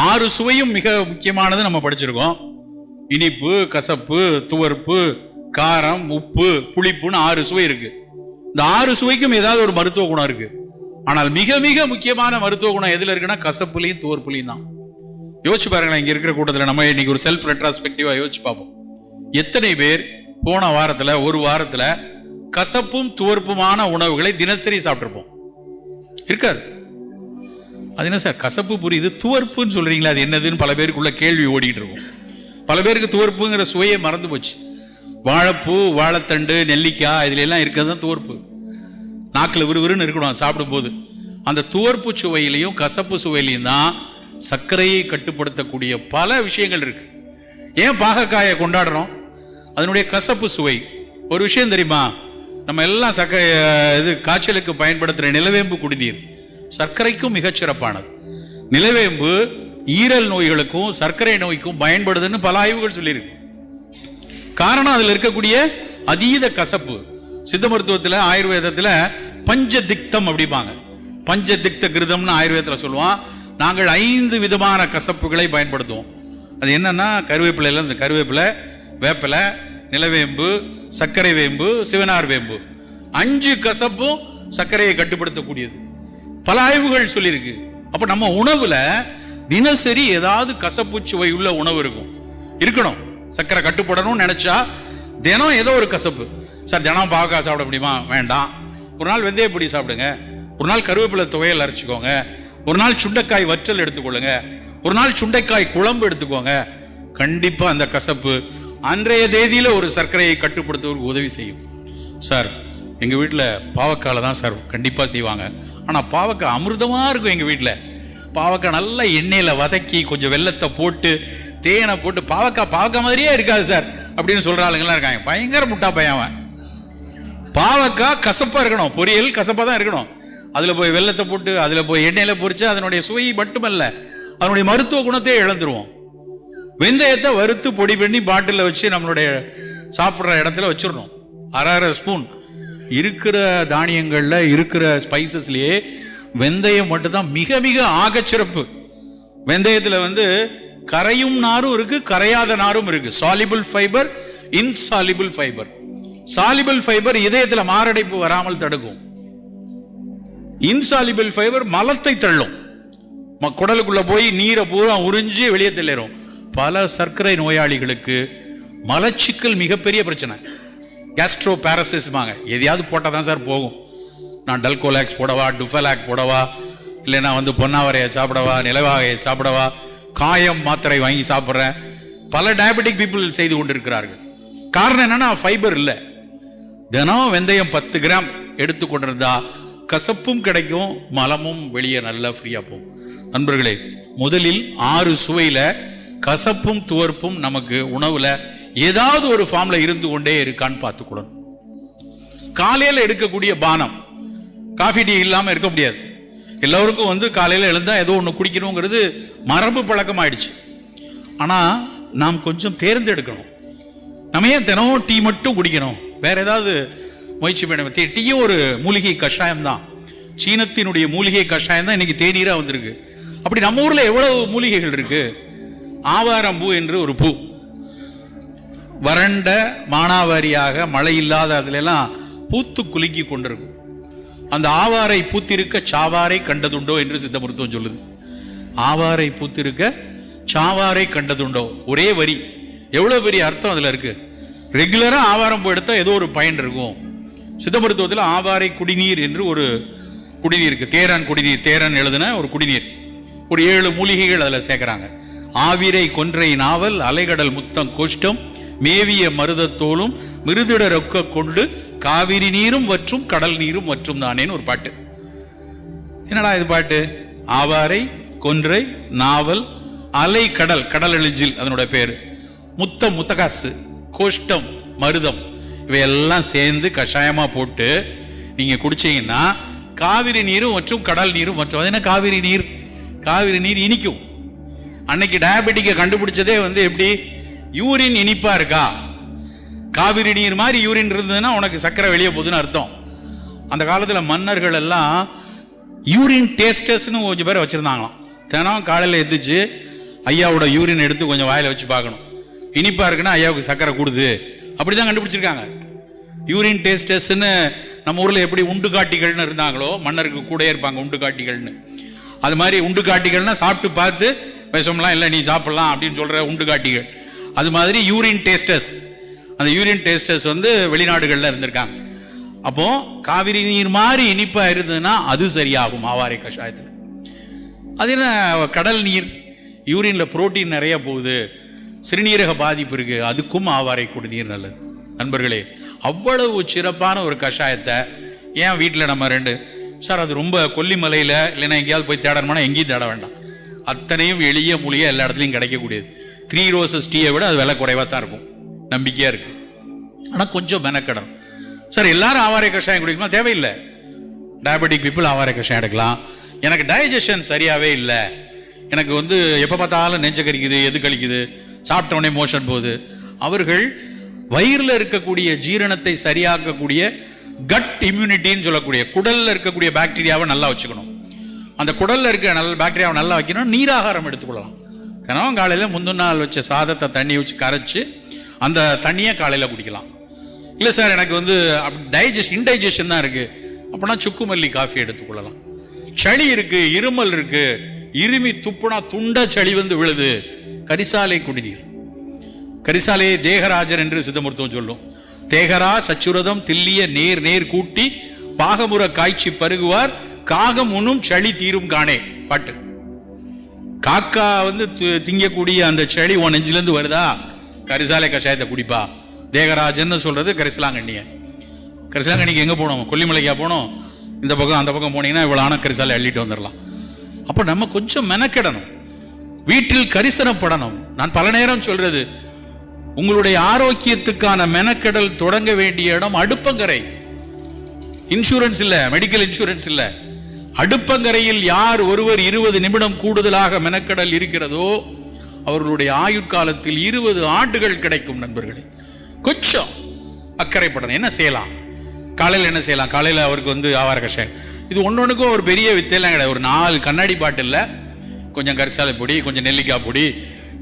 6 சுவையும் மிக முக்கியமானது நம்ம படிச்சிருக்கோம். இனிப்பு, கசப்பு, துவர்ப்பு, காரம், உப்பு, புளிப்புன்னு 6 சுவை இருக்கு. இந்த 6 சுவைக்கும் ஏதாவது ஒரு மருத்துவ குணம் இருக்கு. ஆனால் மிக மிக முக்கியமான மருத்துவ குணம் எதுல இருக்குன்னா கசப்புலையும் துவர்ப்புலையும் தான். யோசிச்சு பாருங்களேன், இங்க இருக்கிற கூட்டத்தில் நம்ம இன்னைக்கு ஒரு செல்ஃப் ரெட்ராஸ்பெக்டிவா யோசிச்சு பார்ப்போம். எத்தனை பேர் போன வாரத்துல ஒரு வாரத்துல கசப்பும் துவர்ப்புமான உணவுகளை தினசரி சாப்பிட்டிருப்போம்? இருக்காது. அது என்ன சார் கசப்பு புரியுது, துவர்ப்புன்னு சொல்றீங்களா, அது என்னதுன்னு பல பேருக்குள்ள கேள்வி ஓடிட்டு இருக்கும். பல பேருக்கு துவர்ப்புங்கிற சுவையை மறந்து போச்சு. வாழைப்பூ, வாழைத்தண்டு, நெல்லிக்காய் இதுல எல்லாம் இருக்கிறது தான் துவர்ப்பு. நாக்கில் விறுவிறுன்னு இருக்கணும் சாப்பிடும் போது. அந்த துவர்ப்பு சுவையிலையும் கசப்பு சுவையிலையும் தான் சர்க்கரையை கட்டுப்படுத்தக்கூடிய பல விஷயங்கள் இருக்கு. ஏன் பாகக்காயை கொண்டாடுறோம்? அதனுடைய கசப்பு சுவை. ஒரு விஷயம் தெரியுமா, நம்ம எல்லாம் காய்ச்சலுக்கு பயன்படுத்துகிற நிலவேம்பு குடிநீர் சர்க்கரைக்கும் மிகச்சிறப்பானது. நிலவேம்பு ஈரல் நோய்களுக்கும் சர்க்கரை நோய்க்கும் பயன்படுதுன்னு பல ஆய்வுகள் சொல்லியிருக்கு. காரணம் அதில் இருக்கக்கூடிய அதீத கசப்பு. சித்த மருத்துவத்தில் ஆயுர்வேதத்தில் பஞ்சதிக்தம் அப்படிப்பாங்க. பஞ்சதிக்த கிருதம்னு ஆயுர்வேதத்தில் சொல்லுவான். நாங்கள் 5 விதமான கசப்புகளை பயன்படுத்துவோம். அது என்னன்னா கருவேப்பிலையில் இந்த கருவேப்பிலை, வேப்பிலை, நிலவேம்பு, சர்க்கரை வேம்பு, சிவனார் வேம்பு 5 கசப்பும் சர்க்கரையை கட்டுப்படுத்தக்கூடியது. பல ஆய்வுகள் சொல்லியிருக்கு. அப்ப நம்ம உணவுல தினசரி ஏதாவது கசப்பு சுவை உள்ள உணவு இருக்கணும். சர்க்கரை கட்டுப்படணும்னு நினைச்சா தினம் ஏதோ ஒரு கசப்பு. சார் தினம் பாவக்காய் சாப்பிட முடியுமா? வேண்டாம். ஒரு நாள் வெந்தயப்பொடி சாப்பிடுங்க, ஒரு நாள் கருவேப்பிலை துவையல் அரைச்சிக்கோங்க, ஒரு நாள் சுண்டைக்காய் வற்றல் எடுத்துக்கொள்ளுங்க, ஒரு நால் சுண்டைக்காய் குழம்பு எடுத்துக்கோங்க. கண்டிப்பா அந்த கசப்பு அன்றைய தேதியில ஒரு சர்க்கரையை கட்டுப்படுத்துவதற்கு உதவி செய்யும். சார் எங்க வீட்டில் பாவக்காயில தான் சார் கண்டிப்பா செய்வாங்க. ஆனா பாவக்காய் அமிர்தமா இருக்கும். எங்க வீட்டில் பாவக்காய் நல்லா எண்ணெயில வதக்கி கொஞ்சம் வெல்லத்தை போட்டு தேனை போட்டு பாவக்காய் மாதிரியே இருக்காது சார் அப்படின்னு சொல்ற ஆளுங்கெல்லாம் இருக்காங்க. பயங்கர முட்டா பையன். பாவக்காய் கசப்பா இருக்கணும், பொரியல் கசப்பா தான் இருக்கணும். அதுல போய் வெல்லத்தை போட்டு அதுல போய் எண்ணெயில பொரிச்சு அதனுடைய சுவை மட்டுமல்ல அதனுடைய மருத்துவ குணத்தையே இழந்துருவோம். வெந்தயத்தை வறுத்து பொடி பண்ணி பாட்டில் வச்சு நம்மளுடைய சாப்பிட்ற இடத்துல வச்சிடணும். 1/2 ஸ்பூன் இருக்கிற தானியங்கள்ல இருக்கிற ஸ்பைசஸ்லயே வெந்தயம் மட்டும்தான் மிக மிக ஆகச்சிறப்பு. வெந்தயத்துல கரையும் நாரும் இருக்கு, கரையாத நாரும் இருக்கு. Soluble fibre, insoluble fibre. Soluble fibre இதயத்துல மாரடைப்பு வராமல் தடுக்கும். இன்சாலிபிள் ஃபைபர் மலத்தை தள்ளும், குடலுக்குள்ள போய் நீரை பூரா உறிஞ்சி வெளியே தள்ளிடும். பல சர்க்கரை நோயாளிகளுக்கு மலச்சிக்கல் மிகப்பெரிய பிரச்சனை. கேஸ்ட்ரோ பாரசிஸ்மாங்க. எதையாவது போட்டால் தான் சார் போகும். நான் டல்கோலாக்ஸ் போடவா, டுஃபலாக் போடவா, இல்லைன்னா பொன்னாவரையை சாப்பிடவா, நிலவாகையை சாப்பிடவா, காயம் மாத்திரை வாங்கி சாப்பிட்றேன். பல டயபெட்டிக் பீப்புள் செய்து கொண்டிருக்கிறார்கள். காரணம் என்னன்னா ஃபைபர் இல்லை. தினம் வெந்தயம் 10 கிராம் எடுத்துக்கொண்டிருந்தா கசப்பும் கிடைக்கும், மலமும் வெளியே நல்லா ஃப்ரீயா போகும். நண்பர்களே, முதலில் 6 சுவையில கசப்பும் துவர்ப்பும் நமக்கு உணவுல ஏதாவது ஒரு ஃபார்ம்ல இருந்து கொண்டே இருக்கான்னு பார்த்துக்கொள்ளணும். காலையில எடுக்கக்கூடிய பானம், காஃபி டீ இல்லாம இருக்க முடியாது. எல்லோருக்கும் காலையில எழுந்தா ஏதோ ஒன்று குடிக்கணுங்கிறது மரபு பழக்கம் ஆயிடுச்சு. ஆனா நாம் கொஞ்சம் தேர்ந்தெடுக்கணும். நம்ம ஏன் தினமும் டீ மட்டும் குடிக்கணும்? வேற ஏதாவது முயற்சி பண்ண. டீயும் ஒரு மூலிகை கஷாயம் தான். சீனத்தினுடைய மூலிகை கஷாயம் தான் இன்னைக்கு தேநீரா வந்திருக்கு. அப்படி நம்ம ஊர்ல எவ்வளவு மூலிகைகள் இருக்கு. ஆவாரம்பூ என்று ஒரு பூ, வறண்ட மானாவாரியாக மழை இல்லாத அதுல எல்லாம் பூத்து குலுக்கி கொண்டிருக்கும். அந்த ஆவாரை பூத்திருக்க சாவாரை கண்டதுண்டோ என்று சித்த மருத்துவம் சொல்லுது. ஆவாரை பூத்திருக்க சாவாரை கண்டதுண்டோ, ஒரே வரி, எவ்வளவு பெரிய அர்த்தம் அதுல இருக்கு. ரெகுலரா ஆவாரம் பூ எடுத்தா ஏதோ ஒரு பயன் இருக்கும். சித்த மருத்துவத்தில் ஆவாரை குடிநீர் என்று ஒரு குடிநீர் இருக்கு. தேரன் குடிநீர், தேரன் எழுதுன ஒரு குடிநீர். ஒரு 7 மூலிகைகள் அதுல சேர்க்கிறாங்க. ஆவிரை கொன்றை நாவல், அலைகடல் முத்தம் கோஷ்டம், மேவிய மருதத்தோலும் மிருதிட ரொக்க கொண்டு காவிரி நீரும் வற்றும் கடல் நீரும் வற்றும் தானேன்னு ஒரு பாட்டு. என்னடா இது பாட்டு? ஆவாரை, கொன்றை, நாவல், அலை, கடல், கடல் எழிஞ்சில் அதனோட பேரு, முத்தம், முத்தகாசு, கோஷ்டம், மருதம், இவையெல்லாம் சேர்ந்து கஷாயமா போட்டு நீங்க குடிச்சீங்கன்னா காவிரி நீரும் மற்றும் கடல் நீரும் மற்றும். அது என்ன காவிரி நீர்? காவிரி நீர் இனிக்கும். அன்னைக்கு டயபெட்டிக்கை கண்டுபிடிச்சதே எப்படி? யூரின் இனிப்பா இருக்கா, காவிரி நீர் மாதிரி யூரின் இருந்ததுன்னா உனக்கு சர்க்கரை வெளியே போகுதுன்னு அர்த்தம். அந்த காலத்தில் மன்னர்கள் எல்லாம் யூரின் டேஸ்டர்ஸ்னு கொஞ்சம் பேரை வச்சிருந்தாங்களாம். தினம் காலையில் எந்திரிச்சு ஐயாவோட யூரின் எடுத்து கொஞ்சம் வாயில வச்சு பார்க்கணும். இனிப்பா இருக்குன்னா ஐயாவுக்கு சக்கரை கூடுது. அப்படிதான் கண்டுபிடிச்சிருக்காங்க. யூரின் டேஸ்டர்ஸ்ன்னு நம்ம ஊர்ல எப்படி உண்டு காட்டிகள்னு இருந்தாங்களோ, மன்னருக்கு கூட இருப்பாங்க உண்டு காட்டிகள்னு, அது மாதிரி உண்டு காட்டிகள்னா சாப்பிட்டு பார்த்து விஷம்லாம் இல்லை நீ சாப்பிடலாம் அப்படின்னு சொல்ற உண்டு காட்டிகள். அது மாதிரி யூரின் டேஸ்டர்ஸ், அந்த யூரின் டேஸ்டர்ஸ் வந்து வெளிநாடுகளில் இருந்திருக்காங்க. அப்போ காவிரி நீர் மாதிரி இனிப்பா இருந்ததுன்னா அது சரியாகும் ஆவாரை கஷாயத்தில். அது என்ன கடல் நீர், யூரின்ல புரோட்டீன் நிறைய போகுது, சிறுநீரக பாதிப்பு இருக்கு, அதுக்கும் ஆவாரை குடிநீர் நல்லது. நண்பர்களே, அவ்வளவு சிறப்பான ஒரு கஷாயத்தை ஏன் வீட்டில் நம்ம ரெண்டு சார் அது ரொம்ப கொல்லிமலையில் இல்லைன்னா எங்கேயாவது போய் தேடணும்னா எங்கேயும் தேட வேண்டாம், அத்தனையும் எளிய மூலிகை எல்லா இடத்துலையும் கிடைக்கக்கூடியது. 3 ரோசஸ் டீயை விட அது விலை குறைவாக தான் இருக்கும், நம்பிக்கையாக இருக்கு. ஆனால் கொஞ்சம் மெனக்கடணும். சார் எல்லாரும் ஆவாரை கஷாயம் குடிக்கணும் தேவையில்லை. டயபெட்டிக் பீப்புள் ஆவாரை கஷாயம் எடுக்கலாம். எனக்கு டைஜஷன் சரியாகவே இல்லை, எனக்கு வந்து எப்போ பார்த்தாலும் நெஞ்ச கறிக்குது, எது கழிக்குது, சாப்பிட்ட உடனே மோஷன் போகுது, அவர்கள் வயிறில் இருக்கக்கூடிய ஜீரணத்தை சரியாக்கக்கூடிய கட் இம்யூனிட்டின்னு சொல்லக்கூடிய குடலில் இருக்கக்கூடிய பாக்டீரியாவை நல்லா வச்சுக்கணும். அந்த குடலில் இருக்க நல்ல பாக்டீரியாவை நல்லா வைக்கணும். நீராகாரம் எடுத்துக்கொள்ளலாம். தினமும் காலையில் முந்தின நாள் வச்ச சாதத்தை தண்ணி வச்சு கரைச்சி அந்த தண்ணியை காலையில் குடிக்கலாம். இல்லை சார் எனக்கு வந்து இன்டைஜஷன் தான் இருக்கு அப்படின்னா சுக்குமல்லி காஃபி எடுத்துக்கொள்ளலாம். சளி இருக்கு, இருமல் இருக்கு, இருமி துப்புனா துண்ட சளி வந்து விழுது, கரிசாலை குடிநீர். கரிசாலையை தேகராஜர் என்று சித்த மருத்துவம் சொல்லும். தேகரா சச்சுரதம் தில்லிய நேர் நேர் கூட்டி பாகமுற காய்ச்சி பருகுவார் காகம் உண்ணும் சளி தீரும் காணே பாட்டு. காக்கா வந்து திங்கக்கூடிய அந்த சளி உன் நெஞ்சிலிருந்து வருதா, கரிசாலை கஷாயத்தை குடிப்பா. தேகராஜன்னு சொல்றது கரிசலாங்கண்ணிய. கரிசலாங்கண்ணிக்கு எங்க போனோம், கொல்லிமலைக்கா போனோம், இந்த பக்கம் அந்த பக்கம் போனீங்கன்னா இவ்வளவு ஆன கரிசாலை அள்ளிட்டு வந்துடலாம். அப்ப நம்ம கொஞ்சம் மெனக்கிடணும், வீட்டில் கரிசனப்படணும். நான் பல நேரம் சொல்றது, உங்களுடைய ஆரோக்கியத்துக்கான மெனக்கெடல் தொடங்க வேண்டிய இடம் அடுப்பங்கரை. இன்சூரன்ஸ் இல்ல, மெடிக்கல் இன்சூரன்ஸ் இல்ல, அடுப்பங்கரையில் யார் ஒருவர் 20 நிமிடம் கூடுதலாக மெனக்கெடல் இருக்கிறதோ அவர்களுடைய ஆயுட்காலத்தில் 20 ஆண்டுகள் கிடைக்கும். நண்பர்களே, கொஞ்சம் அக்கறைப்படணும். என்ன செய்யலாம் காலையில், என்ன செய்யலாம் காலையில் அவருக்கு வந்து ஆவார கஷாயம். இது ஒன்னொன்னுக்கும் ஒரு பெரிய வித்தையெல்லாம் கிடையாது. ஒரு 4 கண்ணாடி பாட்டில் கொஞ்சம் கரிசாலை பொடி, கொஞ்சம் நெல்லிக்காய் பொடி,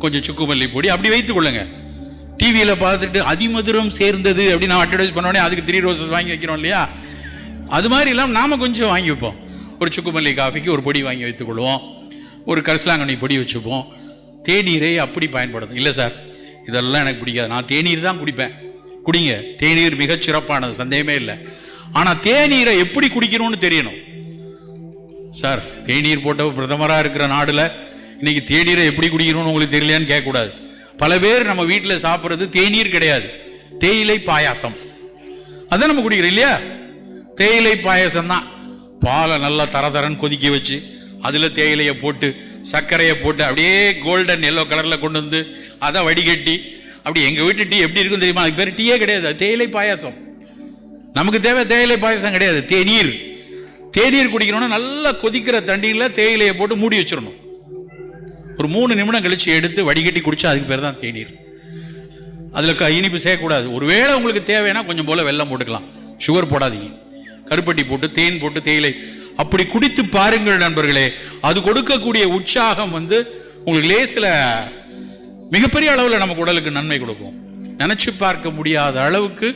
கொஞ்சம் சுக்குமல்லி பொடி அப்படி வைத்துக் கொள்ளுங்க. டிவியில் பார்த்துட்டு அதிமதுரம் சேர்ந்தது அப்படின்னு நான் அட்வர்டைஸ் பண்ணோடனே அதுக்கு 3 ரோசஸ் வாங்கி வைக்கிறோம் இல்லையா, அது மாதிரி இல்லாமல் நாம கொஞ்சம் வாங்கி வைப்போம். ஒரு சுக்குமல்லி காஃபிக்கு ஒரு பொடி வாங்கி வைத்துக் கொள்வோம், ஒரு கரிசலாங்கண்ணி பொடி வச்சுப்போம். தேநீரை அப்படி பயன்படுத்தும். இல்லை சார் இதெல்லாம் எனக்கு பிடிக்காது, நான் தேநீர் தான் குடிப்பேன். குடிங்க, தேநீர் மிகச் சிறப்பானது, சந்தேகமே இல்லை. ஆனால் தேநீரை எப்படி குடிக்கணும்னு தெரியணும். சார் தேநீர் போட்ட பிரதமராக இருக்கிற நாடுல இன்னைக்கு தேநீரை எப்படி குடிக்கணும்னு உங்களுக்கு தெரியலையான்னு கேட்கக்கூடாது. பல பேர் நம்ம வீட்டில் சாப்பிட்றது தேநீர் கிடையாது, தேயிலை பாயாசம். அதான் நம்ம குடிக்கிறோம் இல்லையா, தேயிலை பாயாசம் தான். பாலை நல்லா தரன்னு கொதிக்க வச்சு அதில் தேயிலையை போட்டு சர்க்கரையை போட்டு அப்படியே கோல்டன் எல்லோ கலரில் கொண்டு வந்து அதை வடிகட்டி அப்படி எங்கள் வீட்டு டீ எப்படி இருக்கும் தெரியுமா, அதுக்கு பேர் டீயே கிடையாது, தேயிலை பாயாசம். நமக்கு தேவை தேயிலை பாயாசம் கிடையாது, தேநீர். தேநீர் குடிக்கணும்னா நல்லா கொதிக்கிற தண்ணியில் தேயிலையை போட்டு மூடி வச்சிடணும். ஒரு 3 நிமிடம் கழிச்சு எடுத்து வடிகட்டி குடிச்சா அதுக்கு பேர் தான் தேநீர். அதில் இனிப்பு செய்யக்கூடாது. ஒருவேளை உங்களுக்கு தேவைன்னா கொஞ்சம் போல வெல்லம் போட்டுக்கலாம், சுகர் போடாதீங்க. கருப்பட்டி போட்டு தேன் போட்டு தேயிலை அப்படி குடித்து பாருங்கள் நண்பர்களே. அது கொடுக்கக்கூடிய உற்சாகம் வந்து உங்களுக்கு லேசில் மிகப்பெரிய அளவில் நம்ம உடலுக்கு நன்மை கொடுக்கும். நினைச்சு பார்க்க முடியாத அளவுக்கு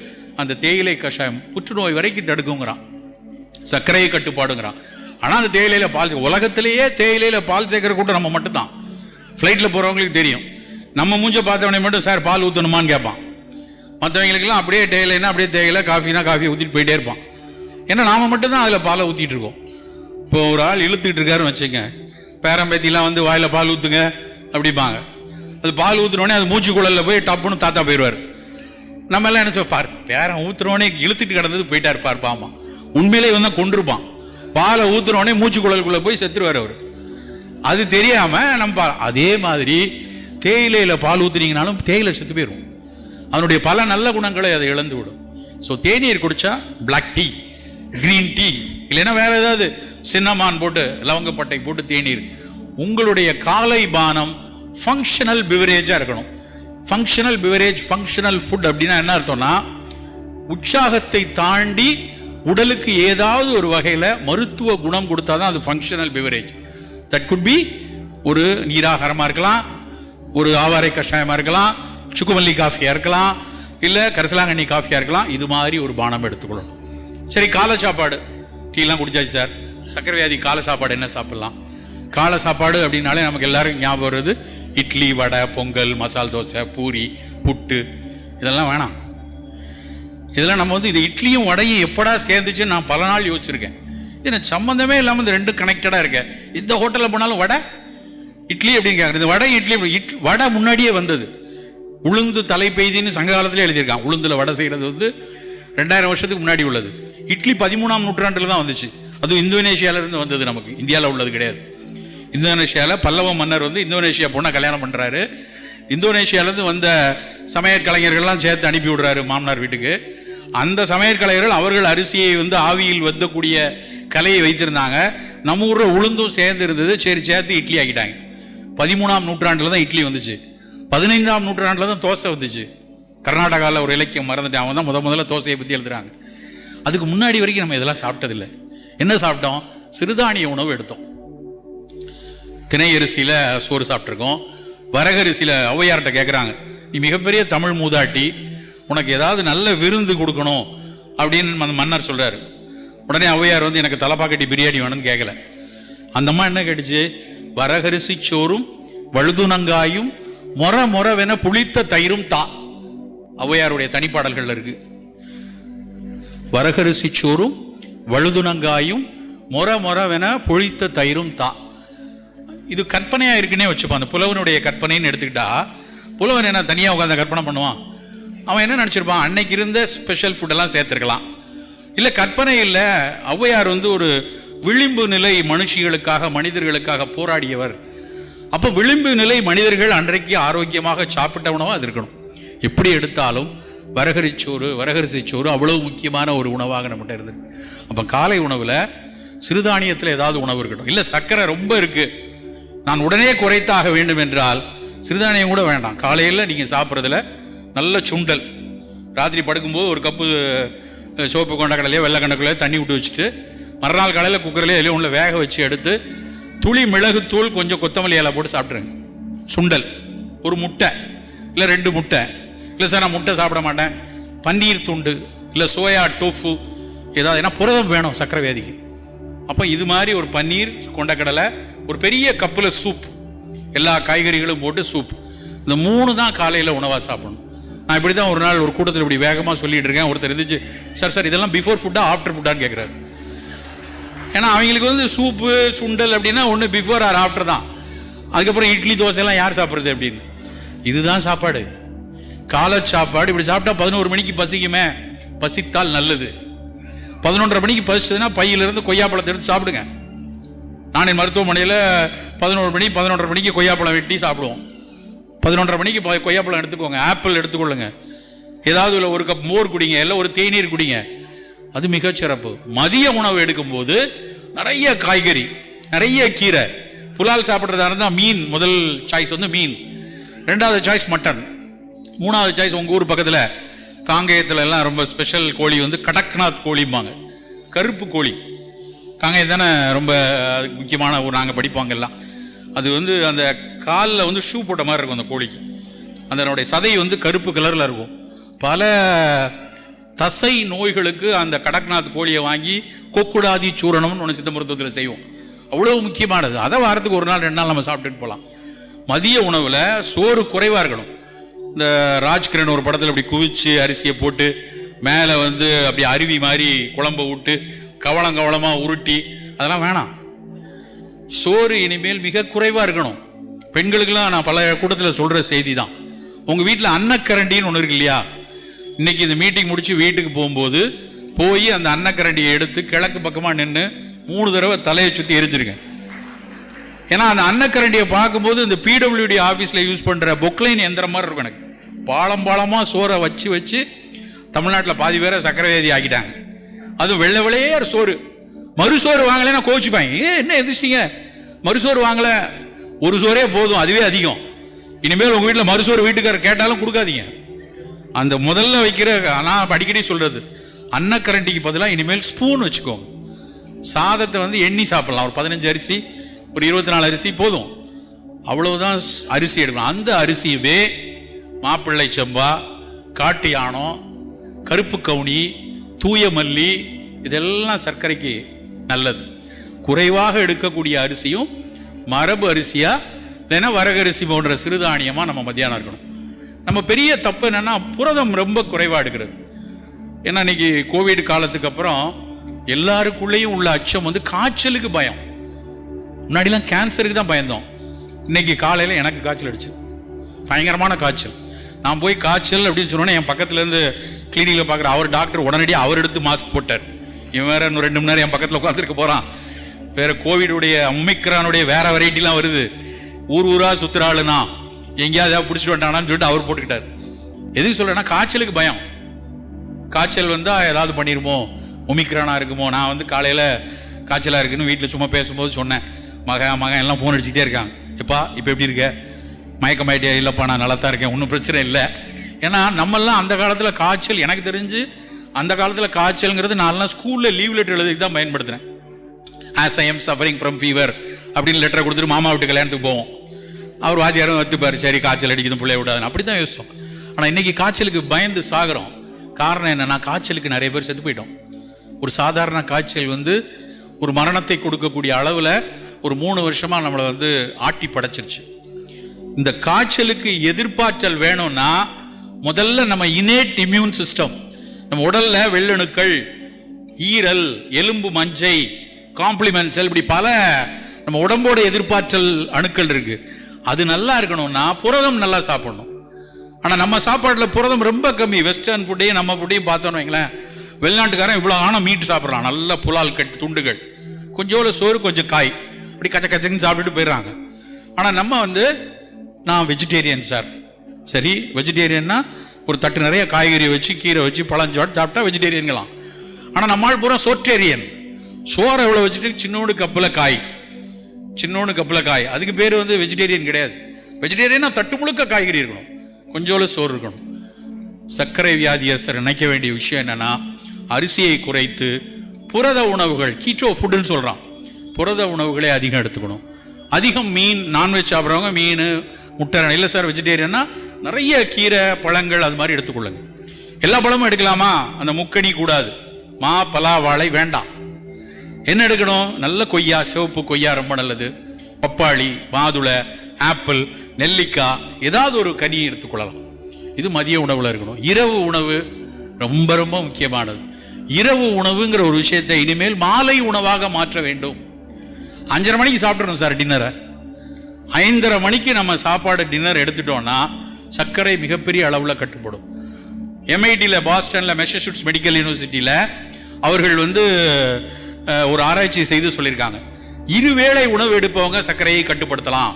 அந்த தேயிலை கஷாயம் புற்றுநோய் வரைக்கும் தடுக்குங்கிறான், சர்க்கரையை கட்டுப்பாடுங்கிறான். ஆனால் அந்த தேயிலையில பால், உலகத்திலேயே தேயிலையில பால் சேர்க்கிற கூட்டம் நம்ம மட்டும்தான். ஃப்ளைட்டில் போகிறவங்களுக்கு தெரியும், நம்ம மூஞ்ச பார்த்தவனே மட்டும் சார் பால் ஊற்றணுமான்னு கேட்பான். மற்றவங்களுக்கெல்லாம் அப்படியே தேயிலைன்னா அப்படியே தேயிலை, காஃபினா காஃபி ஊற்றிட்டு போயிட்டே இருப்பான். ஏன்னா நாம மட்டும்தான் அதில் பாலை ஊற்றிட்டு இருக்கோம். இப்போ ஒரு ஆள் இழுத்துக்கிட்டு இருக்காருன்னு வச்சுங்க, பேரம்பேத்திலாம் வந்து வாயில் பால் ஊற்றுங்க அப்படிப்பாங்க. அது பால் ஊற்றுனோடனே அது மூச்சு குழலில் போய் டப்புன்னு தாத்தா போயிடுவார். நம்ம எல்லாம் என்ன சொல்ல, பேரன் ஊற்றுனோடனே இழுத்துட்டு கிடந்தது போயிட்டார் பார்ப்பாமா, உண்மையிலே வந்து கொண்டிருப்பான். பாலை ஊற்றுனோடனே மூச்சு குழலுக்குள்ளே போய் செத்துருவார் அவர். அது தெரியாம நம்ம அதே மாதிரி தேயிலையில் பால் ஊற்றுனீங்கனாலும் தேயிலை செத்து போயிடும். அதனுடைய பல நல்ல குணங்களை அதை இழந்து விடும். ஸோ தேநீர் குடிச்சா பிளாக் டீ, கிரீன் டீ, இல்லைன்னா வேற ஏதாவது சின்னமான் போட்டு லவங்கப்பட்டை போட்டு தேநீர். உங்களுடைய காலை பானம் ஃபங்க்ஷனல் பிவரேஜா இருக்கணும். ஃபங்க்ஷனல் பிவரேஜ், ஃபங்க்ஷனல் ஃபுட் அப்படின்னா என்ன அர்த்தம்னா, உற்சாகத்தை தாண்டி உடலுக்கு ஏதாவது ஒரு வகையில் மருத்துவ குணம் கொடுத்தாதான் அது functional beverage. That could be ஒரு நீராகாரமாக இருக்கலாம், ஒரு ஆவாரை கஷாயமாக இருக்கலாம், சுக்குமல்லி காஃபியாக இருக்கலாம், இல்லை கரிசலாங்கண்ணி காஃபியாக இருக்கலாம். இது மாதிரி ஒரு பானம் எடுத்துக்கொள்ளணும். சரி, காலை சாப்பாடு டீலாம் குடிச்சாச்சு சார், சக்கரை வியாதி காலை சாப்பாடு என்ன சாப்பிட்லாம்? காலை சாப்பாடு அப்படின்னாலே நமக்கு எல்லாரும் ஞாபகம் வருது இட்லி, வடை, பொங்கல், மசால் தோசை, பூரி, புட்டு. இதெல்லாம் வேணாம். இதெல்லாம் நம்ம வந்து இது இட்லியும் வடையும் எப்படா சேர்ந்துச்சுன்னு நான் பல நாள் யோசிச்சிருக்கேன். இது எனக்கு சம்மந்தமே இல்லாமல் இந்த ரெண்டு கனெக்டடாக இருக்கேன். இந்த ஹோட்டலில் போனாலும் வடை இட்லி அப்படின்னு கேட்குறது. இந்த வடை இட்லி வடை முன்னாடியே வந்தது. உளுந்து தலை பெய்தின்னு சங்க காலத்திலே எழுதியிருக்கான். உளுந்தில் வடை செய்கிறது வந்து 2000 வருஷத்துக்கு முன்னாடி உள்ளது. இட்லி 13ஆம் நூற்றாண்டில் தான் வந்துச்சு. அதுவும் இந்தோனேஷியாவிலேருந்து வந்தது, நமக்கு இந்தியாவில் உள்ளது கிடையாது. இந்தோனேஷியாவில் பல்லவ மன்னர் வந்து இந்தோனேஷியா பொண்ணை கல்யாணம் பண்ணுறாரு. இந்தோனேஷியாவிலேருந்து வந்த சமையல் கலைஞர்கள்லாம் சேர்த்து அனுப்பி விடுறாரு மாமனார் வீட்டுக்கு. அந்த சமையல் கலைஞர்கள் அவர்கள் அரிசியை வந்து ஆவியில் வந்தக்கூடிய கலையை வைத்திருந்தாங்க. நம்ம ஊரில் உளுந்தும் சேர்ந்து இருந்தது. சரி, சேர்த்து இட்லி ஆக்கிட்டாங்க. 13ஆம் நூற்றாண்டில் தான் இட்லி வந்துச்சு. 15ஆம் நூற்றாண்டில் தான் தோசை வந்துச்சு. கர்நாடகாவில் ஒரு இலக்கியம் மறந்துட்டேன், அவன் தான் முதல்ல தோசையை பற்றி எழுதுறாங்க. அதுக்கு முன்னாடி வரைக்கும் நம்ம இதெல்லாம் சாப்பிட்டதில்லை. என்ன சாப்பிட்டோம்? சிறுதானிய உணவு எடுத்தோம். திணை அரிசியில் சோறு சாப்பிட்ருக்கோம். வரகரிசியில் ஔவையார்கிட்ட கேட்குறாங்க, நீ மிகப்பெரிய தமிழ் மூதாட்டி, உனக்கு ஏதாவது நல்ல விருந்து கொடுக்கணும் அப்படின்னு அந்த மன்னர் சொல்கிறார். உடனே ஔவையார் வந்து எனக்கு தலப்பாக்கட்டி பிரியாணி வேணும்னு கேட்கல. அந்த அம்மா என்ன கேட்டுச்சு? வரகரிசி சோறும் வழுதுனங்காயும் மொரவென புளித்த தயிரும் தா. ஔவையாருடைய தனிப்பாடல்கள் இருக்கு. வரகரிசி சோறும் வழுதுனங்காயும் மொரவென புளித்த தயிரும் தா. இது கற்பனையா இருக்குன்னே வச்சுப்பான். அந்த புலவனுடைய கற்பனைன்னு எடுத்துக்கிட்டா, புலவன் என்ன தனியாக உட்காந்து கற்பனை பண்ணுவான்? அவன் என்ன நினச்சிருப்பான்? அன்னைக்கு இருந்த ஸ்பெஷல் ஃபுட்டெல்லாம் சேர்த்துருக்கலாம். இல்லை, கற்பனை இல்லை. ஔவையார் வந்து ஒரு விளிம்பு நிலை மனுஷிகளுக்காக, மனிதர்களுக்காக போராடியவர். அப்போ விளிம்பு நிலை மனிதர்கள் அன்றைக்கு ஆரோக்கியமாக சாப்பிட்ட உணவாக அது இருக்கணும். எப்படி எடுத்தாலும் வரகரிசி சோறு அவ்வளவு முக்கியமான ஒரு உணவாக நம்மகிட்ட இருந்தது. அப்போ காலை உணவில் சிறுதானியத்தில் ஏதாவது உணவு இருக்கட்டும். இல்லை, சர்க்கரை ரொம்ப இருக்குது, நான் உடனே குறைத்தாக வேண்டும் என்றால் சிறுதானியம் கூட வேண்டாம். காலையில் நீங்கள் சாப்பிட்றதுல நல்ல சுண்டல், ராத்திரி படுக்கும்போது ஒரு கப்பு சோப்பு கொண்டக்கடலையோ வெள்ளை கண்டக்கடலையோ தண்ணி விட்டு வச்சுட்டு மறுநாள் காலையில் குக்கர்லேயே எல்லாம் உள்ள வேக வச்சு எடுத்து துளி மிளகுத்தூள் கொஞ்சம் கொத்தமல்லி இலை போட்டு சாப்பிட்ருங்க. சுண்டல், ஒரு முட்டை இல்லை 2 முட்டை. இல்லை சார் நான் முட்டை சாப்பிட மாட்டேன், பன்னீர் துண்டு இல்லை சோயா டோஃபு ஏதாவது, ஏன்னா புரதம் வேணும் சக்கரை வியாதிக்கு. அப்போ இது மாதிரி ஒரு பன்னீர், கொண்டக்கடலை, ஒரு பெரிய கப்பில் சூப், எல்லா காய்கறிகளும் போட்டு சூப். இந்த 3 தான் காலையில் உணவாக சாப்பிடணும். நான் இப்படி தான் ஒரு நாள் ஒரு கூட்டத்தில் இப்படி வேகமாக சொல்லிட்டு இருக்கேன். ஒருத்தர் இருந்துச்சு, சார் இதெல்லாம் பிஃபோர் ஃபுட்டா ஆஃப்டர் ஃபுட்டான்னு கேட்குறாரு. ஏன்னா அவங்களுக்கு வந்து சூப்பு சுண்டல் அப்படின்னா ஒன்று பிஃபோர் ஆர் ஆஃப்டர் தான். அதுக்கப்புறம் இட்லி தோசையெல்லாம் யார் சாப்பிட்றது அப்படின்னு. இதுதான் சாப்பாடு, காலை சாப்பாடு. இப்படி சாப்பிட்டா 11 மணிக்கு பசிக்குமே, பசித்தால் நல்லது. 11:30 மணிக்கு பசிச்சதுன்னா பையிலிருந்து கொய்யாப்பழத்தை எடுத்து சாப்பிடுங்க. நான் என் மருத்துவமனையில் 11:30 மணிக்கு கொய்யாப்பழம் வெட்டி சாப்பிடுவோம். 11:30 மணிக்கு கொய்யாப்பழம் எடுத்துக்கோங்க, ஆப்பிள் எடுத்துக்கொள்ளுங்க, ஏதாவது இல்லை ஒரு கப் மோர் குடிங்க, இல்லை ஒரு தேநீர் குடிங்க, அது மிகச்சிறப்பு. மதிய உணவு எடுக்கும்போது நிறைய காய்கறி, நிறைய கீரை. புலால் சாப்பிட்றதா இருந்தால் மீன், முதல் சாய்ஸ் வந்து மீன், 2வது சாய்ஸ் மட்டன், 3வது சாய்ஸ் உங்கள் ஊர் பக்கத்தில் காங்கேயத்தில் எல்லாம் ரொம்ப ஸ்பெஷல் கோழி வந்து கடக்நாத் கோழிம்பாங்க, கருப்பு கோழி. காங்கேயம் தானே ரொம்ப முக்கியமான ஊர், நாங்கள் படிப்பாங்க எல்லாம். அது வந்து அந்த காலில் வந்து ஷூ போட்ட மாதிரி இருக்கும் அந்த கோழிக்கு. அதனுடைய சதை வந்து கருப்பு கலரில் இருக்கும். பல தசை நோய்களுக்கு அந்த கடக்நாத் கோழியை வாங்கி கொக்குடாதி சூரணம்னு ஒன்று சித்த மருத்துவத்தில் செய்வோம். அவ்வளோ முக்கியமானது. அதை வாரத்துக்கு 1 நாள் 2 நாள் நம்ம சாப்பிட்டுட்டு போகலாம். மதிய உணவில் சோறு குறைவாக இருக்கணும். இந்த ராஜ்கிரண் ஒரு படத்தில் அப்படி குவிச்சு அரிசியை போட்டு மேலே வந்து அப்படி அருவி மாதிரி குழம்பை விட்டு கவளமாக உருட்டி, அதெல்லாம் வேணாம். சோறு இனிமேல் மிக குறைவாக இருக்கணும். பெண்களுக்கெல்லாம் நான் பல கூட்டத்தில் சொல்கிற செய்தி தான். உங்கள் வீட்டில் அன்னக்கரண்டின்னு ஒன்று இருக்கு இல்லையா? இன்னைக்கு இந்த மீட்டிங் முடிச்சு வீட்டுக்கு போகும்போது போய் அந்த அன்னக்கரண்டியை எடுத்து கிழக்கு பக்கமாக நின்று 3 தடவை தலையை சுற்றி எரிஞ்சிருங்க. ஏன்னா அந்த அன்னக்கரண்டியை பார்க்கும்போது இந்த பிடபிள்யூடி ஆஃபீஸில் யூஸ் பண்ணுற பொக்லைன் எந்திரம் மாதிரி இருக்கும். எனக்கு பாலமாக சோறை வச்சு தமிழ்நாட்டில் பாதி பேரை சக்கரை வியாதி ஆக்கிட்டாங்க. அது வெள்ளை வெள்ளையார் சோறு. மறுசோறு வாங்கலைன்னா கோச்சிப்பாங்க. என்ன எந்திரிச்சிட்டீங்க, மறுசோறு வாங்கல, ஒரு சோறே போதும், அதுவே அதிகம். இனிமேல் உங்கள் வீட்டில் மறுசோறு வீட்டுக்காரர் கேட்டாலும் கொடுக்காதீங்க. அந்த முதல்ல வைக்கிற, நான் அடிக்கடி சொல்றது, அன்னக்கரண்டிக்கு பதிலாக இனிமேல் ஸ்பூன் அவ்வளவுதான் அரிசி எடுக்கணும். அந்த அரிசியவே மாப்பிள்ளை சம்பா, காட்டு யானம், கருப்பு கவுனி, தூய மல்லி இதெல்லாம் சர்க்கரைக்கு நல்லது. குறைவாக எடுக்கக்கூடிய அரிசியும் மரபு அரிசியா இல்லைன்னா வரகரிசி போன்ற சிறுதானியமா நம்ம மத்தியானம் இருக்கணும். நம்ம பெரிய தப்பு என்னன்னா புரதம் ரொம்ப குறைவா எடுக்கிறது. ஏன்னா இன்னைக்கு கோவிட் காலத்துக்கு அப்புறம் எல்லாருக்குள்ளேயும் உள்ள அச்சம் வந்து காய்ச்சலுக்கு பயம். முன்னாடிலாம் கேன்சருக்கு தான் பயந்தோம். இன்னைக்கு காலையில் எனக்கு காய்ச்சல் அடிச்சு, பயங்கரமான காய்ச்சல். நான் போய் காய்ச்சல் அப்படின்னு சொன்னோன்னே என் பக்கத்துல இருந்து கிளினிக்ல பார்க்குற அவர் டாக்டர் உடனடியாக அவர் எடுத்து மாஸ்க் போட்டார். இவன் வேற இன்னும் 2 மணி நேரம் என் பக்கத்தில் உட்காந்துருக்க போறான். வேற கோவிடுடைய ஒமிக்ரானுடைய வேற வெரைட்டிலாம் வருது. ஊரா சுத்துறாளுனா எங்கேயாவது பிடிச்சிட்டு வந்துட்டானான்னு சொல்லிட்டு அவர் போட்டுக்கிட்டார். எதுக்கு சொல்றேன்னா காய்ச்சலுக்கு பயம். காய்ச்சல் வந்தா ஏதாவது பண்ணிருமோ, ஒமிக்ரானா இருக்குமோ. நான் வந்து காலையில காய்ச்சலா இருக்குன்னு வீட்டில் சும்மா பேசும்போது சொன்னேன். மகன் எல்லாம் போன் அடிச்சுக்கிட்டே இருக்காங்க. எப்பா இப்போ எப்படி இருக்க? மயக்கமாயிட்டே? இல்லைப்பா நான் நல்லா தான் இருக்கேன், ஒன்றும் பிரச்சனை இல்லை. ஏன்னா நம்மெல்லாம் அந்த காலத்தில் காய்ச்சல், எனக்கு தெரிஞ்சு அந்த காலத்தில் காய்ச்சல்ங்கிறது நான்லாம் ஸ்கூலில் லீவ் லெட்டர் எழுதிக்கு தான் பயன்படுத்தினேன். As I am suffering from fever அப்படின்னு லெட்டரை கொடுத்துட்டு மாமா வீட்டு கல்யாணத்துக்கு போவோம். அவர் வாத்தியாரும் வத்துப்பார், சரி காய்ச்சல் அடிக்குது பிள்ளைய விடாதுன்னு அப்படி தான் யோசிச்சோம். ஆனால் இன்னைக்கு காய்ச்சலுக்கு பயந்து சாகிறோம். காரணம் என்னன்னா காய்ச்சலுக்கு நிறைய பேர் செத்து போயிட்டோம். ஒரு சாதாரண காய்ச்சல் வந்து ஒரு மரணத்தை கொடுக்கக்கூடிய அளவில் ஒரு 3 வருஷமா நம்மளை வந்து ஆட்டி படைச்சிருச்சு. இந்த காய்ச்சலுக்கு எதிர்ப்பாற்றல் வேணும்னா முதல்ல நம்ம இன்னேட் இம்யூன் சிஸ்டம், நம்ம உடல்ல வெள்ளணுக்கள், ஈரல், எலும்பு மஞ்சை, காம்ப்ளிமெண்ட் செல், இப்படி பல நம்ம உடம்போட எதிர்ப்பாற்றல் அணுக்கள் இருக்கு. அது நல்லா இருக்கணும்னா புரதம் நல்லா சாப்பிடணும். ஆனா நம்ம சாப்பாட்டுல புரதம் ரொம்ப கம்மி. வெஸ்டர்ன் ஃபுட்டையும் நம்ம ஃபுட்டையும் பார்த்தோன்னு வைங்களேன், வெளிநாட்டுக்காரன் இவ்வளோ ஆனால் மீட் சாப்பிட்றான், நல்ல புலால் கட்டு துண்டுகள், கொஞ்சோட சோறு கொஞ்சம் காய், அப்படி கச்சன்னு சாப்பிட்டுட்டு போயிடுறாங்க. ஆனால் நம்ம வந்து நான் வெஜிடேரியன் சார். சரி, வெஜிடேரியன்னா ஒரு தட்டு நிறைய காய்கறி வச்சு கீரை வச்சு பழஞ்சாட்டு சாப்பிட்டா வெஜிடேரியன்களாம். ஆனால் நம்மால் பூரா சோற்றேரியன். சோறை எவ்வளோ வச்சுட்டு சின்னோடு கப்பில் காய், அதுக்கு பேர் வந்து வெஜிடேரியன் கிடையாது. வெஜிடேரியனா தட்டு முழுக்க காய்கறி இருக்கணும், கொஞ்சோட சோறு இருக்கணும். சர்க்கரை வியாதியஸ்தர் நினைக்க வேண்டிய விஷயம் என்னன்னா அரிசியை குறைத்து புரத உணவுகள், கீட்டோ ஃபுட்டுன்னு சொல்றான், புரத உணவுகளை அதிகம் எடுத்துக்கணும். அதிகம் மீன், நான்வெஜ் சாப்பிட்றவங்க மீன் முட்டை இல்லை சார் வெஜிடேரியன்னா நிறைய கீரை பழங்கள் அது மாதிரி எடுத்துக்கொள்ளுங்க. எல்லா பழமும் எடுக்கலாமா? அந்த முக்கணி கூடாது, மா பலா வாழை வேண்டாம். என்ன எடுக்கணும்? நல்ல கொய்யா, சிவப்பு கொய்யா ரொம்ப நல்லது, பப்பாளி, மாதுளை, ஆப்பிள், நெல்லிக்காய், ஏதாவது ஒரு கனி எடுத்துக்கொள்ளலாம். இது மதிய உணவுல இருக்கணும். இரவு உணவு ரொம்ப ரொம்ப முக்கியமானது. இரவு உணவுங்கிற ஒரு விஷயத்தை இனிமேல் மாலை உணவாக மாற்ற வேண்டும். 5:30 மணிக்கு சாப்பிடணும் சார் டின்னரை. 5:30 மணிக்கு நம்ம சாப்பாடு டின்னர் எடுத்துட்டோம்னா சர்க்கரை மிகப்பெரிய அளவில் கட்டுப்படும். MITல, பாஸ்டன்ல, மெசச்சூட்ஸ் மெடிக்கல் யூனிவர்சிட்டியில் அவர்கள் வந்து ஒரு ஆராய்ச்சி செய்து சொல்லியிருக்காங்க, இருவேளை உணவு எடுப்பவங்க சர்க்கரையை கட்டுப்படுத்தலாம்.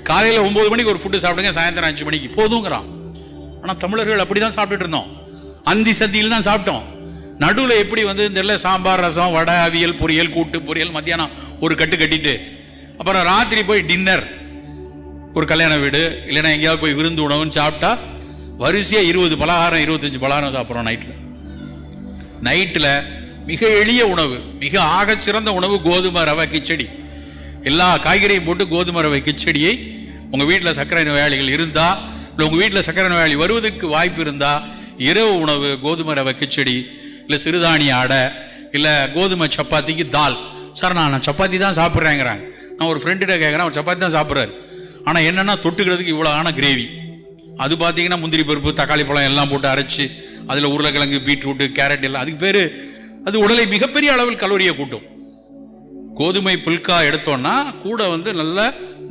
காலையில் 9 மணிக்கு ஒரு ஃபுட்டு சாப்பிடுங்க, சாயந்தரம் 5 மணிக்கு போதுங்கிறான். ஆனால் தமிழர்கள் அப்படிதான் சாப்பிட்டுட்டு இருந்தோம். அந்தி சந்தியில் தான் சாப்பிட்டோம். நடுவில் எப்படி வந்து இந்த சாம்பார், ரசம், வடை, அவியல், பொரியல், கூட்டு பொரியல், மத்தியானம் ஒரு கட்டு கட்டிட்டு அப்புறம் ராத்திரி போய் டின்னர், ஒரு கல்யாண வீடு இல்லைன்னா எங்கேயாவது போய் விருந்து உணவுன்னு சாப்பிட்டா வரிசையா 20 பலகாரம் 25 பலகாரம் சாப்பிட்றோம். நைட்டில் மிக எளிய உணவு, மிக ஆகச்சிறந்த உணவு கோதுமை ரவை கிச்சடி. எல்லா காய்கறியும் போட்டு கோதுமை ரவை கிச்சடியை உங்கள் வீட்டில் சர்க்கரை நோயாளிகள் இருந்தா, இல்லை உங்கள் வீட்டில் சர்க்கரை நோயாளி வருவதற்கு வாய்ப்பு இருந்தா இரவு உணவு கோதுமை ரவை கிச்சடி, இல்லை சிறுதானிய அடை, இல்லை கோதுமை சப்பாத்திக்கு தால். சார் நான் சப்பாத்தி தான் சாப்பிட்றேங்கிறாங்க. நான் ஒரு ஃப்ரெண்டுகிட்ட கேட்குறேன், அவர் சப்பாத்தி தான் சாப்பிட்றாரு. ஆனால் என்னென்னா தொட்டுக்கிறதுக்கு இவ்வளோ ஆன கிரேவி, அது பார்த்தீங்கன்னா முந்திரி பருப்பு, தக்காளி பழம் எல்லாம் போட்டு அரைச்சி அதில் உருளைக்கிழங்கு, பீட்ரூட்டு, கேரட் எல்லாம், அதுக்கு பேர் அது உடலை மிகப்பெரிய அளவில் கலோரியை கூட்டும். கோதுமை புல்கா எடுத்தோன்னா கூட வந்து நல்ல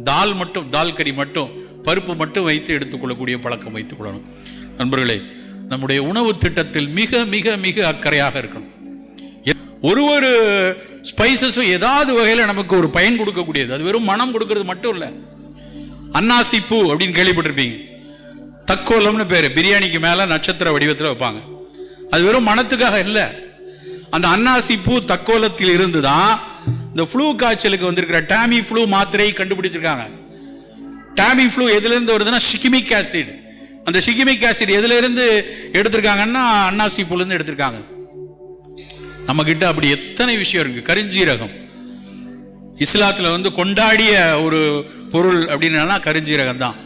தால் மட்டும், தால் கறி மட்டும், பருப்பு மட்டும் வைத்து எடுத்துக்கொள்ளக்கூடிய பழக்கம் வைத்துக் கொள்ளணும். நண்பர்களே, நம்முடைய உணவு திட்டத்தில் மிக மிக மிக அக்கறையாக இருக்கணும். ஒரு ஸ்பைசஸும் ஏதாவது வகையில் நமக்கு ஒரு பயன் கொடுக்கக்கூடியது. அது வெறும் மனம் கொடுக்கறது மட்டும் இல்லை. அன்னாசி பூ அப்படின்னு கேள்விப்பட்டிருப்பீங்க. தக்கோலம்னு பேரு, பிரியாணிக்கு மேல நட்சத்திர வடிவத்தில் வைப்பாங்க. அது வெறும் மனத்துக்காக இல்லை. அந்த அன்னாசி பூ தக்கோலத்தில் இருந்துதான் இந்த ஃப்ளூ காய்ச்சலுக்கு வந்திருக்கிற டாமி ஃப்ளூ மாத்திரையை கண்டுபிடிச்சிருக்காங்க. டாமி ஃப்ளூ எதுல இருந்து வருதுன்னா ஷிகிமிக் ஆசிட். அந்த ஷிகிமிக் ஆசிட் எதுல இருந்து எடுத்திருக்காங்கன்னா அன்னாசி பூல இருந்து எடுத்திருக்காங்க. நம்ம கிட்ட அப்படி எத்தனை விஷயம் இருக்கு. கரிஞ்சீரகம், இஸ்லாத்துல வந்து கொண்டாடிய ஒரு பொருள் அப்படின்னா கருஞ்சீரகம் தான்.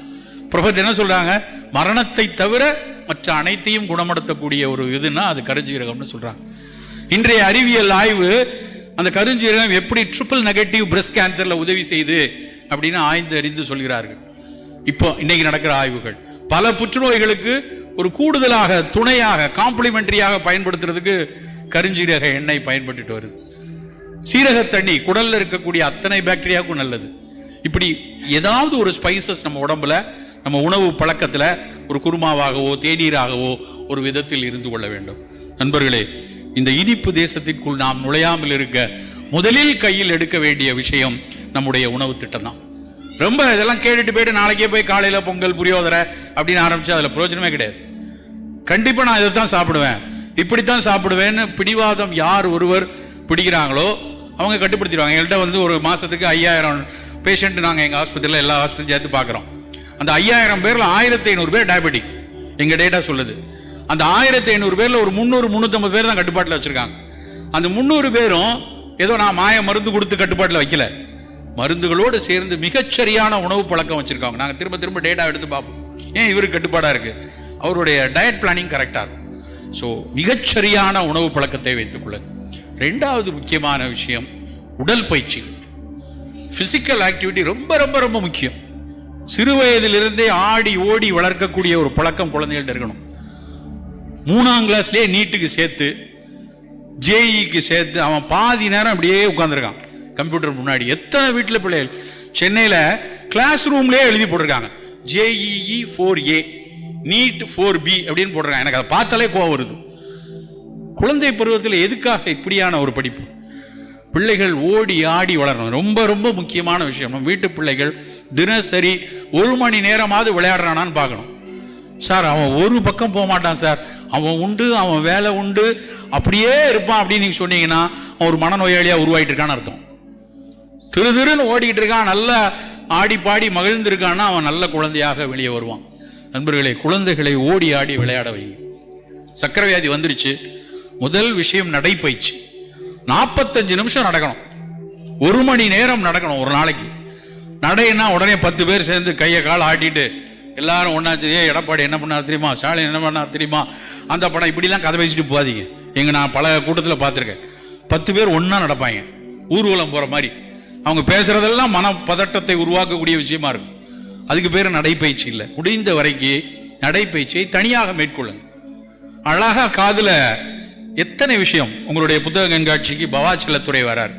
ப்ரொஃபட் என்ன சொல்றாங்க, மரணத்தை தவிர மற்ற அனைத்தையும் குணப்படுத்தக்கூடிய ஒரு இதுன்னா அது கருஞ்சீரகம்னு சொல்றாங்க. இன்றைய அறிவியல் ஆய்வு அந்த கருஞ்சீரகம் எப்படி ட்ரிபிள் நெகட்டிவ் பிரஸ்ட் கேன்சர்ல உதவி செய்து அப்படின்னு ஆய்ந்து அறிந்து சொல்கிறார்கள். இப்போ இன்னைக்கு நடக்கிற ஆய்வுகள் பல புற்றுநோய்களுக்கு ஒரு கூடுதலாக துணையாக காம்ப்ளிமெண்டரியாக பயன்படுத்துறதுக்கு கருஞ்சீரக எண்ணெய் பயன்பட்டு வருது. சீரக தண்ணி குடல்ல இருக்கக்கூடிய அத்தனை பாக்டீரியாவுக்கும் நல்லது. இப்படி ஏதாவது ஒரு ஸ்பைசஸ் நம்ம உடம்புல நம்ம உணவு பழக்கத்துல ஒரு குருமாவாகவோ தேநீராகவோ ஒரு விதத்தில் இருந்து கொள்ள வேண்டும். நண்பர்களே, இந்த இனிப்பு தேசத்திற்குள் நாம் நுழையாமல் இருக்க முதலில் கையில் எடுக்க வேண்டிய விஷயம் நம்முடைய உணவு திட்டம் தான். ரொம்ப இதெல்லாம் கேட்டுட்டு போயிட்டு நாளைக்கே போய் காலையில பொங்கல் புரியோதரை அப்படின்னு ஆரம்பிச்சு அதுல பிரயோஜனமே கிடையாது. கண்டிப்பா நான் இதைத்தான் சாப்பிடுவேன், இப்படித்தான் சாப்பிடுவேன்னு பிடிவாதம் யார் ஒருவர் பிடிக்கிறாங்களோ அவங்க கட்டுப்படுத்திடுவாங்க. எங்கள்கிட்ட வந்து ஒரு மாசத்துக்கு 5000 பேஷண்ட் நாங்கள் எங்கள் ஆஸ்பத்திரியில் எல்லா ஹாஸ்பிட்டலும் சேர்த்து பார்க்குறோம். அந்த 5000 பேரில் 1500 பேர் டயபெட்டிக் எங்கள் டேட்டா சொல்லுது. அந்த 1500 பேரில் ஒரு 300-350 பேர் தான் கட்டுப்பாட்டில் வச்சுருக்காங்க. அந்த 300 பேரும் ஏதோ நான் மாய மருந்து கொடுத்து கட்டுப்பாட்டில் வைக்கல, மருந்துகளோடு சேர்ந்து மிகச்சரியான உணவு பழக்கம் வச்சுருக்காங்க. நாங்கள் திரும்ப திரும்ப டேட்டா எடுத்து பார்ப்போம், ஏன் இவருக்கு கட்டுப்பாடாக இருக்குது, அவருடைய டயட் பிளானிங் கரெக்டாக இருக்கும். ஸோ மிகச்சரியான உணவு பழக்கத்தை வைத்துக்கொள்ள. ரெண்டாவது முக்கியமான விஷயம் உடல் பயிற்சிகள். பிசிக்கல் ஆக்டிவிட்டி ரொம்ப ரொம்ப ரொம்ப முக்கியம். சிறு வயதிலிருந்தே ஆடி ஓடி வளர்க்கக்கூடிய ஒரு பழக்கம் குழந்தைகள்ட்ட இருக்கணும். 3ஆம் கிளாஸ்லேயே நீட்டுக்கு சேர்த்து ஜேஇக்கு சேர்த்து அவன் பாதி நேரம் அப்படியே உட்காந்துருக்கான் கம்ப்யூட்டர் முன்னாடி. எத்தனை வீட்டில் பிள்ளைகள் சென்னையில் கிளாஸ் ரூம்லேயே எழுதி போட்டிருக்காங்க JEE 4A நீட் 4B அப்படின்னு போட்டிருக்காங்க. எனக்கு அதை பார்த்தாலே கோவம் வருது. குழந்தை பருவத்தில் எதுக்காக இப்படியான ஒரு படிப்பு? பிள்ளைகள் ஓடி ஆடி வளரணும், ரொம்ப ரொம்ப முக்கியமான விஷயம். நம்ம வீட்டு பிள்ளைகள் தினசரி 1 மணி நேரமாவது விளையாடுறானான்னு பார்க்கணும். சார் அவன் ஒரு பக்கம் போக மாட்டான் சார், அவன் உண்டு, அவன் வேலை உண்டு, அப்படியே இருப்பான் அப்படின்னு நீங்க சொன்னீங்கன்னா அவன் ஒரு மனநோயாளியா உருவாயிட்டு இருக்கான்னு அர்த்தம். திருன்னு ஓடிக்கிட்டு இருக்கான், நல்லா ஆடி பாடி மகிழ்ந்து இருக்கான்னா அவன் நல்ல குழந்தையாக வெளியே வருவான். நண்பர்களே, குழந்தைகளை ஓடி ஆடி விளையாட வைங்க. சக்கரை வியாதி வந்துருச்சு, முதல் விஷயம் நடைப்பயிற்சி. 45 நிமிஷம் நடக்கணும், 1 மணி நேரம் நடக்கணும் ஒரு நாளைக்கு. நடைன்னா உடனே 10 பேர் சேர்ந்து கையை கால் ஆட்டிட்டு எல்லாரும் ஒன்னாச்சு, எடப்பாடி என்ன பண்ணார் தெரியுமா, ஸ்டாலின் என்ன பண்ணார் தெரியுமா, அந்த படம், இப்படிலாம் கதை பேசிட்டு போகாதீங்க. நான் பல கூட்டத்தில் பார்த்துருக்கேன். 10 பேர் ஒன்னா நடப்பாங்க, ஊர்வலம் போற மாதிரி. அவங்க பேசுறதெல்லாம் மன பதட்டத்தை உருவாக்கக்கூடிய விஷயமா இருக்கும். அதுக்கு பேர் நடைப்பயிற்சி இல்லை. முடிந்த வரைக்கும் நடைப்பயிற்சியை தனியாக மேற்கொள்ளுங்க. அழகா காதுல எத்தனை விஷயம். உங்களுடைய புத்தக கண்காட்சிக்கு பவா செல்லத்துறை வரார்,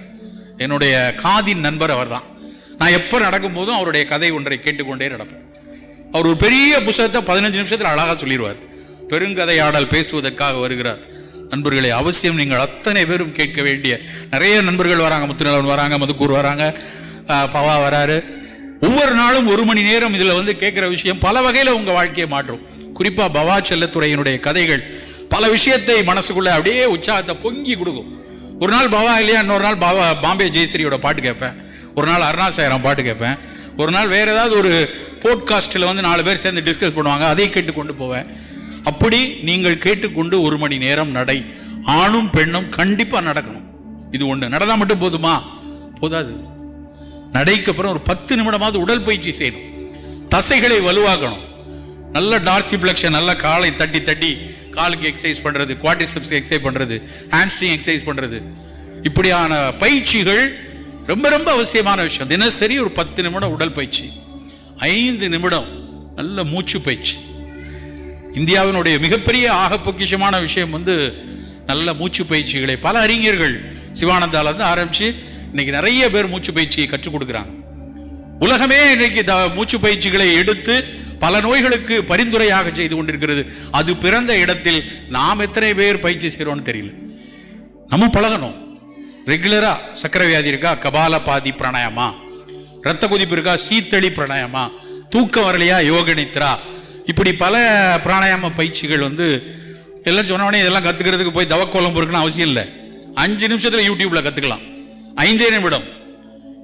என்னுடைய காதின் நண்பர் அவர் தான். நான் எப்போ நடக்கும் போதும் அவருடைய கதை ஒன்றை கேட்டுக்கொண்டே நடப்பேன். அவர் ஒரு பெரிய புத்தகத்தை 15 நிமிஷத்தில் அழகா சொல்லிடுவார். பெருங்கதையாடல் பேசுவதற்காக வருகிறார். நண்பர்களே, அவசியம் நீங்கள் அத்தனை பேரும் கேட்க வேண்டிய நிறைய நண்பர்கள் வராங்க. முத்துநலன் வராங்க, மதுக்கூர் வராங்க, பவா வராரு. ஒவ்வொரு நாளும் 1 மணி நேரம் இதுல வந்து கேட்கிற விஷயம் பல வகையில உங்க வாழ்க்கையை மாற்றும். குறிப்பா பவா செல்லத்துறையினுடைய கதைகள் பல விஷயத்தை மனசுக்குள்ள அப்படியே உற்சாகத்தை பொங்கி கொடுக்கும். ஒரு நாள் பவா இல்லையா, இன்னொரு நாள் பவா பாம்பே ஜெயஸ்ரீயோட பாட்டு கேட்பேன், ஒரு நாள் அருணா சாயராம் பாட்டு கேட்பேன், ஒரு நாள் வேற ஏதாவது ஒரு போட்காஸ்டில் வந்து 4 பேர் சேர்ந்து டிஸ்கஸ் பண்ணுவாங்க, அதை கேட்டு கொண்டு போவேன். அப்படி நீங்கள் கேட்டுக்கொண்டு 1 மணி நேரம் நடை. ஆணும் பெண்ணும் கண்டிப்பா நடக்கணும். இது ஒண்ணு நடந்தா மட்டும் போதுமா? போதாது. நடைக்கு அப்புறம் ஒரு 10 நிமிடமாவது உடல் பயிற்சி செய்யணும். தசைகளை வலுவாக்கணும். நல்ல டார்சிப்ளெக்ஷன், நல்ல காலை தட்டி தட்டி காலுக்கு எக்ஸசைஸ் பண்றது, குவாட்ரிசெப்ஸ் எக்ஸசைஸ் பண்றது, ஹாம்ஸ்ட்ரிங் எக்ஸசைஸ் பண்றது, இப்படியான பயிற்சிகள் ரொம்ப ரொம்ப அவசியமான விஷயம். தினசரி ஒரு 10 நிமிடம் உடல் பயிற்சி, 5 நிமிடம் நல்ல மூச்சு பயிற்சி. இந்தியாவினுடைய மிகப்பெரிய ஆக பொக்கிஷமான விஷயம் வந்து நல்ல மூச்சு பயிற்சிகளை பல அறிஞர்கள் சிவானந்தால இருந்து ஆரம்பிச்சு இன்னைக்கு நிறைய பேர் மூச்சு பயிற்சியை கற்றுக் கொடுக்கிறாங்க. உலகமே இன்னைக்கு மூச்சு பயிற்சிகளை எடுத்து பல நோய்களுக்கு பரிந்துரையாக செய்து கொண்டிருக்கிறது. அது பிறந்த இடத்தில் நாம் எத்தனை பேர் பயிற்சி செய்கிறோம்னு தெரியல. நம்ம பழகணும். ரெகுலரா சக்கரை வியாதி இருக்கா, கபாலபாதி பிராணாயாமா, ரத்த கொதிப்பு இருக்கா, சீத்தளி பிராணாயாமா, தூக்கம் வரலையா, யோக நித்ரா, இப்படி பல பிராணாயாம பயிற்சிகள் வந்து எல்லாம் சொன்னோடனே இதெல்லாம் கத்துக்கிறதுக்கு போய் தவக்கோலம் இருக்குன்னு அவசியம் இல்லை. 5 நிமிஷத்துல யூடியூப்ல கத்துக்கலாம். 5 நிமிடம்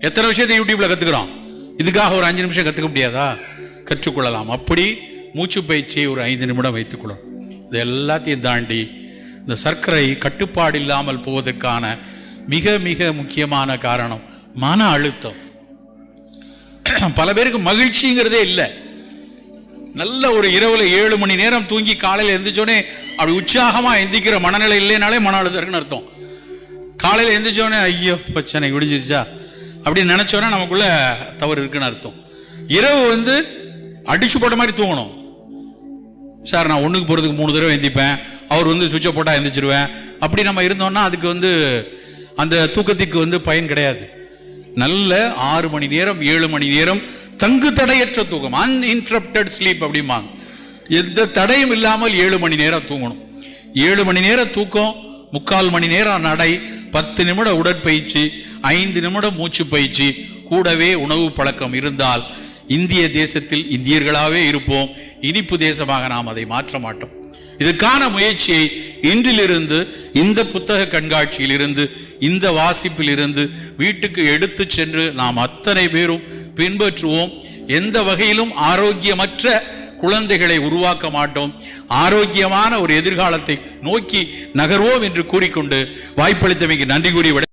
எத்தனை விஷயத்தை யூடியூப்ல கத்துக்கிறோம். இதுக்காக ஒரு 5 நிமிஷம் கத்துக்க முடியாதா? கற்றுக்கொள்ளலாம். அப்படி மூச்சு பயிற்சியை ஒரு 5 நிமிடம் வைத்துக்கொள்ளும். இது எல்லாத்தையும் தாண்டி இந்த சர்க்கரை கட்டுப்பாடு இல்லாமல் போவதற்கான மிக மிக முக்கியமான காரணம் மன அழுத்தம். பல பேருக்கு மகிழ்ச்சிங்கிறதே இல்லை. நல்ல ஒரு இரவுல 7 மணி நேரம் தூங்கி காலையில் எந்திரிச்சோடனே அப்படி உற்சாகமா எந்திக்கிற மனநிலை இல்லைனாலே மன அழுத்தம் இருக்குன்னு அர்த்தம். காலையில் எந்திரிச்சோடனே ஐயோ பிரச்சனை விடிஞ்சிருச்சா அப்படின்னு நினைச்சோன்னா நமக்குள்ள தவறு இருக்குன்னு அர்த்தம். இரவு அடிச்சு போட்ட மாதிரி தூங்கணும். சார் நான் 1க்கு போறதுக்கு 3 தடவை எந்திப்பேன், அவர் சுவிட்சை போட்டா எந்திரிச்சிருவேன், அப்படி நம்ம இருந்தோம்னா அதுக்கு அந்த தூக்கத்துக்கு பயன் கிடையாது. நல்ல 6 மணி நேரம் 7 மணி நேரம் தங்கு தடையற்ற தூக்கம், அன்இன்டரப்டட் ஸ்லீப் அப்படிம்பாங்க. எந்த தடையும் இல்லாமல் 7 மணி நேரம் தூங்கணும். 7 மணி நேரம் தூக்கம், 3/4 மணி நேரம் நடை, 10 நிமிட உடற்பயிற்சி, 5 நிமிடம் மூச்சு பயிற்சி, கூடவே உணவு பழக்கம் இருந்தால் இந்திய தேசத்தில் இந்தியர்களாகவே இருப்போம். இனிப்பு தேசமாக நாம் அதை மாற்ற மாட்டோம். இதற்கான முயற்சியை இன்றிலிருந்து இந்த புத்தக கண்காட்சியில் இருந்து இந்த வாசிப்பில் இருந்து வீட்டுக்கு எடுத்து சென்று நாம் அத்தனை பேரும் பின்பற்றுவோம். எந்த வகையிலும் ஆரோக்கியமற்ற குழந்தைகளை உருவாக்க மாட்டோம். ஆரோக்கியமான ஒரு எதிர்காலத்தை நோக்கி நகர்வோம் என்று கூறிக்கொண்டு வாய்ப்பளித்தமைக்கு நன்றி கூறி